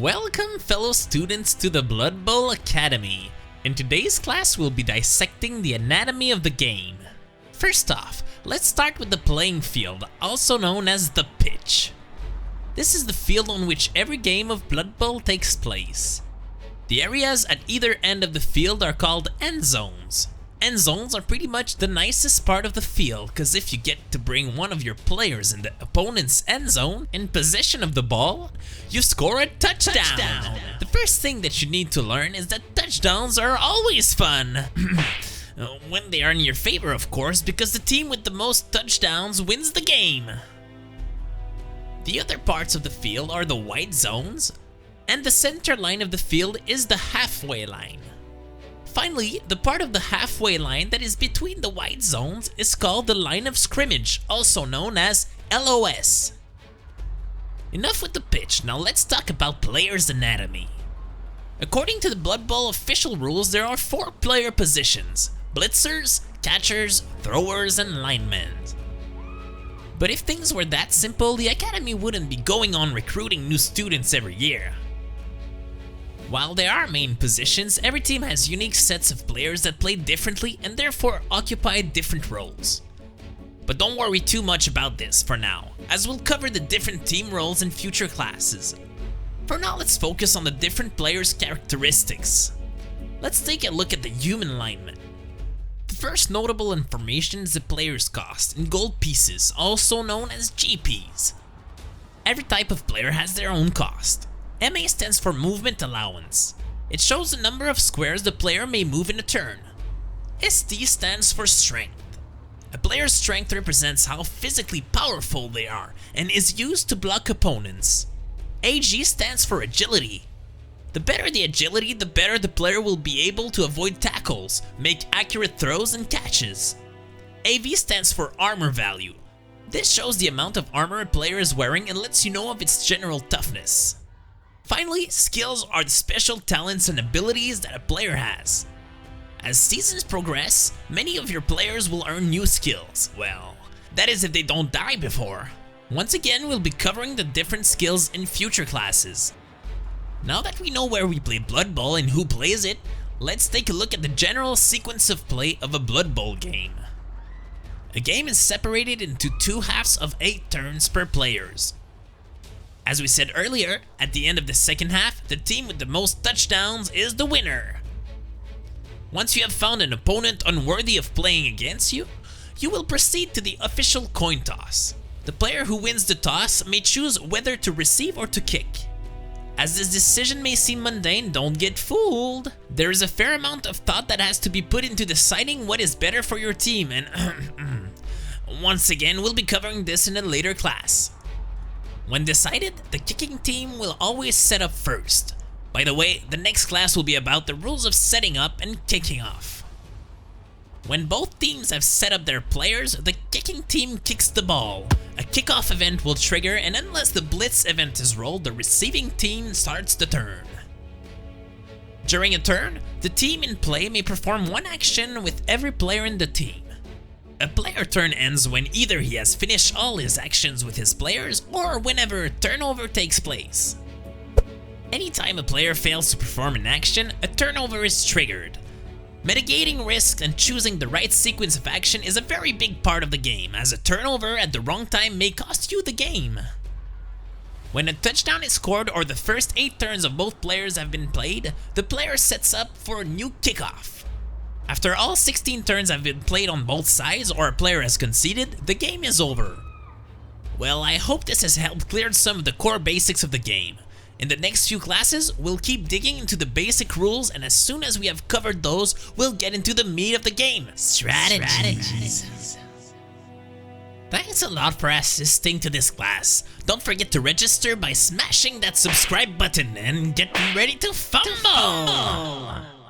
Welcome fellow students to the Blood Bowl Academy. In today's class we'll be dissecting the anatomy of the game. First off, let's start with the playing field, also known as the pitch. This is the field on which every game of Blood Bowl takes place. The areas at either end of the field are called end zones. End zones are pretty much the nicest part of the field, because if you get to bring one of your players in the opponent's end zone in possession of the ball, you score a touchdown. The first thing that you need to learn is that touchdowns are always fun. When they are in your favor, of course, because the team with the most touchdowns wins the game. The other parts of the field are the white zones, and the center line of the field is the halfway line. Finally, the part of the halfway line that is between the white zones is called the line of scrimmage, also known as LOS. Enough with the pitch, now let's talk about players' anatomy. According to the Blood Bowl official rules, there are 4 player positions: blitzers, catchers, throwers, and linemen. But if things were that simple, the Academy wouldn't be going on recruiting new students every year. While there are main positions, every team has unique sets of players that play differently and therefore occupy different roles. But don't worry too much about this for now, as we'll cover the different team roles in future classes. For now, let's focus on the different players' characteristics. Let's take a look at the human lineman. The first notable information is the player's cost in gold pieces, also known as GPs. Every type of player has their own cost. MA stands for movement allowance. It shows the number of squares the player may move in a turn. ST stands for strength. A player's strength represents how physically powerful they are and is used to block opponents. AG stands for agility. The better the agility, the better the player will be able to avoid tackles, make accurate throws and catches. AV stands for armor value. This shows the amount of armor a player is wearing and lets you know of its general toughness. Finally, skills are the special talents and abilities that a player has. As seasons progress, many of your players will earn new skills. Well, that is if they don't die before. Once again, we'll be covering the different skills in future classes. Now that we know where we play Blood Bowl and who plays it, let's take a look at the general sequence of play of a Blood Bowl game. A game is separated into 2 halves of 8 turns per players. As we said earlier, at the end of the second half, the team with the most touchdowns is the winner. Once you have found an opponent unworthy of playing against you, you will proceed to the official coin toss. The player who wins the toss may choose whether to receive or to kick. As this decision may seem mundane, don't get fooled. There is a fair amount of thought that has to be put into deciding what is better for your team, and once again, we'll be covering this in a later class. When decided, the kicking team will always set up first. By the way, the next class will be about the rules of setting up and kicking off. When both teams have set up their players, the kicking team kicks the ball. A kickoff event will trigger, and unless the blitz event is rolled, the receiving team starts the turn. During a turn, the team in play may perform one action with every player in the team. A player turn ends when either he has finished all his actions with his players or whenever a turnover takes place. Anytime a player fails to perform an action, a turnover is triggered. Mitigating risks and choosing the right sequence of action is a very big part of the game, as a turnover at the wrong time may cost you the game. When a touchdown is scored or the first 8 turns of both players have been played, the player sets up for a new kickoff. After all 16 turns have been played on both sides or a player has conceded, the game is over. Well, I hope this has helped clear some of the core basics of the game. In the next few classes, we'll keep digging into the basic rules, and as soon as we have covered those, we'll get into the meat of the game: strategies. Thanks a lot for assisting to this class. Don't forget to register by smashing that subscribe button and get ready to fumble!